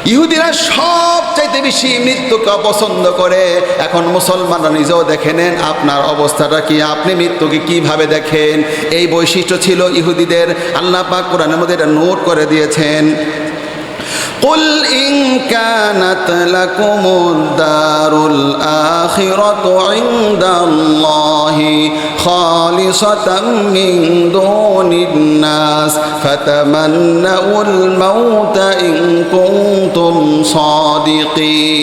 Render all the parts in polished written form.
ইহুদিরা সবচাইতে বেশি মৃত্যুকে অপছন্দ করে। এখন মুসলমানরা নিজেও দেখে নেন আপনার অবস্থাটা কি, আপনি মৃত্যুকে কিভাবে দেখেন। এই বৈশিষ্ট্য ছিল ইহুদিদের। আল্লাহ পাক কোরআনের মধ্যে এটা নোট করে দিয়েছেন। قل إن كانت لكم الدار الآخرة عند الله خالصة من دون الناس فتمنوا الموت إن كنتم صادقين।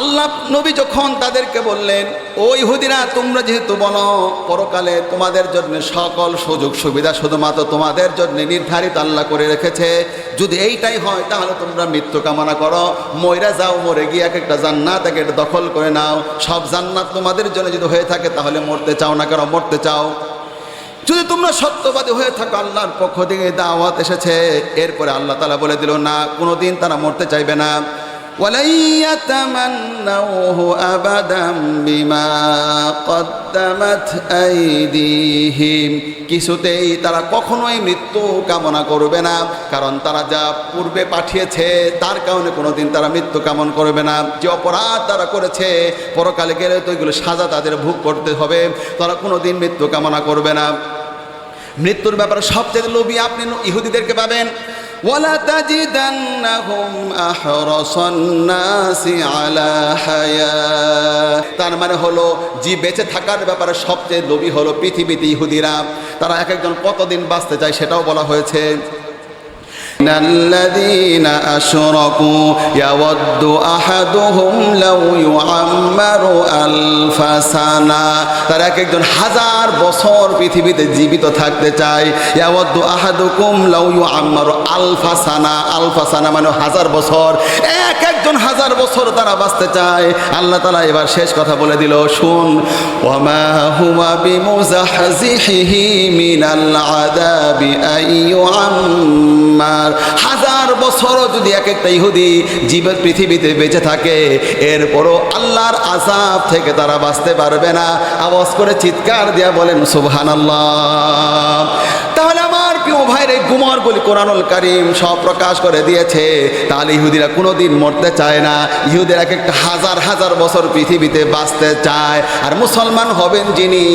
আল্লাহ নবী যখন তাদেরকে বললেন, ও ইহুদিরা, তোমরা যেহেতু বলো পরকালে তোমাদের জন্য সকল সুযোগ সুবিধা শুধুমাত্র তোমাদের জন্য নির্ধারিত আল্লাহ করে রেখেছে, যদি এইটাই হয় তাহলে তোমরা মৃত্যু কামনা করো, মইরা যাও, মরে গিয়ে এক একটা জান্নাত এক একটা দখল করে নাও। সব জান্নাত তোমাদের জন্য যদি হয়ে থাকে তাহলে মরতে চাও না কেন? মরতে চাও। যদি তোমরা সত্যবাদী হয়ে থাকো, আল্লাহর পক্ষ থেকে দাওয়াত এসেছে। এরপরে আল্লাহ তাআলা বলে দিল, না, কোনোদিন তারা মরতে চাইবে না। وَلَن يَتَمَنَّوْهُ أَبَدًا بِمَا قَدَّمَتْ أَيْدِيهِمْ। কিছুতেই তারা কখনোই মৃত্যু কামনা করবে না, কারণ তারা যা পূর্বে পাঠিয়েছে তার কারণে কোনোদিন তারা মৃত্যু কামনা করবে না। যে অপরাধ তারা করেছে পরকালে গেলে তো এগুলো সাজা তাদের ভোগ করতে হবে, তারা কোনোদিন মৃত্যু কামনা করবে না। মৃত্যুর ব্যাপারে সবচেয়ে লোভী আপনি ইহুদিদেরকে পাবেন। وَلَتَجِدَنَّهُمْ أَحْرَصَ النَّاسِ عَلَى حَيَاةٍ। তার মানে হলো যে বেঁচে থাকার ব্যাপারে সবচেয়ে লোভী হলো পৃথিবীতে ইহুদিরা। তারা এক একজন কতদিন বাঁচতে চায় সেটাও বলা হয়েছে। الذين أشركوا يود أحدهم لو يعمر ألف سنة। তারা এক একজন হাজার বছর পৃথিবীতে জীবিত থাকতে চায়। يود أحدكم لو يعمر ألف سنة। ألف سنة মানে হাজার বছর। এক একজন হাজার বছর তারা বাঁচতে চায়। আল্লাহ তাআলা এবার শেষ কথা বলে দিল, শুন, وما هو بمزحزحه من العذاب أن يعمر। হাজার বছরও যদি এক একটা ইহুদি জীবন পৃথিবীতে বেঁচে থাকে, এরপরও আল্লাহর আযাব থেকে তারা বাঁচতে পারবে না। আওয়াজ করে চিৎকার দিয়া বলেন সুবহানাল্লাহ। তাহলে আমার প্রিয় ভাইরে, গুমর বলি কোরআনুল কারীম সব প্রকাশ করে দিয়েছে। তাহলে ইহুদিরা কোনোদিন মরতে চায় না। ইহুদিরা এক একটা হাজার হাজার বছর পৃথিবীতে বাঁচতে চায়। আর মুসলমান হবেন যিনি,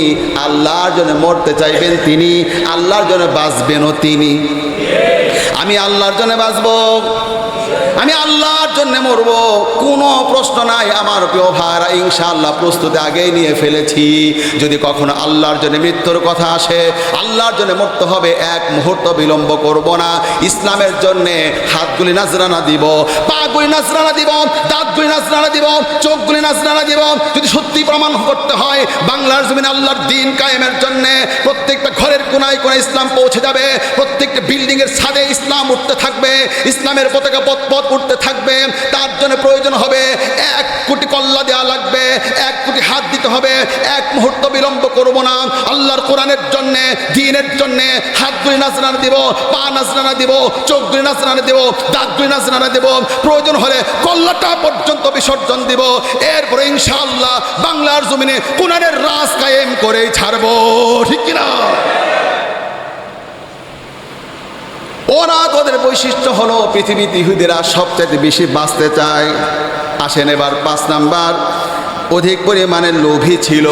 আল্লাহর জন্য মরতে চাইবেন তিনি, আল্লাহর জন্য বাঁচবেনও তিনি। আমি আল্লাহর জন্য বাঁচব, আমি আল্লাহর জন্য মরব, কোনো প্রশ্ন নাই। আমার প্রিয় ভাইরা, ইনশাআল্লাহ প্রস্তুতি আগেই নিয়ে ফেলেছি। যদি কখনো আল্লাহর জন্য মৃত্যুর কথা আসে, আল্লাহর জন্য মরতে হবে, এক মুহূর্ত বিলম্ব করব না। ইসলামের জন্য হাতগুলি নাজরানা দিব, পাগুলি নাজরানা দিব, দাঁতগুলি নাজরানা দিব, চোখগুলি নাজরানা দিব। যদি সত্যি প্রমাণ করতে হয় বাংলার জমিনে আল্লাহর দ্বীন কায়েমের জন্য প্রত্যেকটা ঘরের কোনায় কোনায় ইসলাম পৌঁছে যাবে, প্রত্যেকটা বিল্ডিংয়ের ছাদে ইসলাম উঠতে থাকবে, ইসলামের পতাকা পথ পথ উঠতে থাকবে, তার জন্য প্রয়োজন হবে 1 কোটি কল্লা দেওয়া লাগবে, 1 কোটি হাত দিতে হবে। এক মুহূর্ত বিলম্ব করব না। আল্লাহর কোরআনের জন্যে, দ্বীনের জন্যে হাতগুলি নাজরানা দিব, পা নাজরানা দিব, চোখগুলি নাজরানা দিব, দাঁতগুলি নাজরানা দিব, প্রয়োজন হলে কল্লাটা পর্যন্ত বিসর্জন দিব। এরপরে ইনশাআল্লাহ বাংলার জমিনে কোরআনের রাজ কায়েম করেই ছাড়বো, ঠিক কিনা? ওরা ওদের বৈশিষ্ট্য হলো পৃথিবীতে ইহুদিরা সবচেয়ে বেশি বাঁচতে চায়। আসেন এবার 5 নাম্বার, অধিক পরিমাণে লোভী ছিল।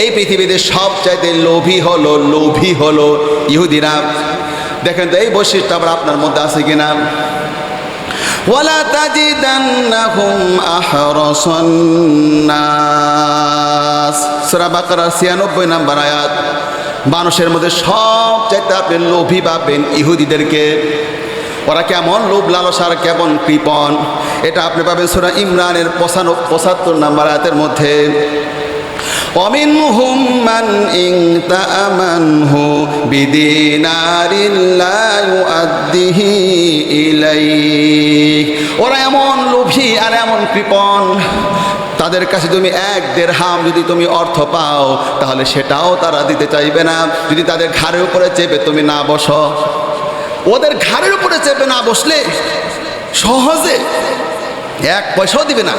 এই পৃথিবীতে সবচাইতে লোভী হলো ইহুদিরা। দেখেন তো এই বৈশিষ্ট্য আবার আপনার মধ্যে আছে কিনা। ওয়ালা তাজিদান্নাহুম আহরাসান নাস, সূরা বাকারা 96 নম্বর আয়াত। মানুষের মধ্যে সবচাইতে আপনি লোভী পাবেন ইহুদিদেরকে। ওরা কেমন লোভ লালসার, কেমন কৃপণ, এটা আপনি পাবেন সূরা ইমরানের 75 নম্বর আয়াতের মধ্যে। ومنهم من إن تأمنه بدينار لا يؤديه إليك। ওরা এমন লোভী আর এমন কৃপণ, তাদের কাছে তুমি 1 দিরহাম যদি তুমি অর্থ পাও তাহলে সেটাও তারা দিতে চাইবে না যদি তাদের ঘাড়ের উপরে চেপে তুমি না বসো। ওদের ঘাড়ের উপরে চেপে না বসলে সহজে 1 পয়সাও দিবে না।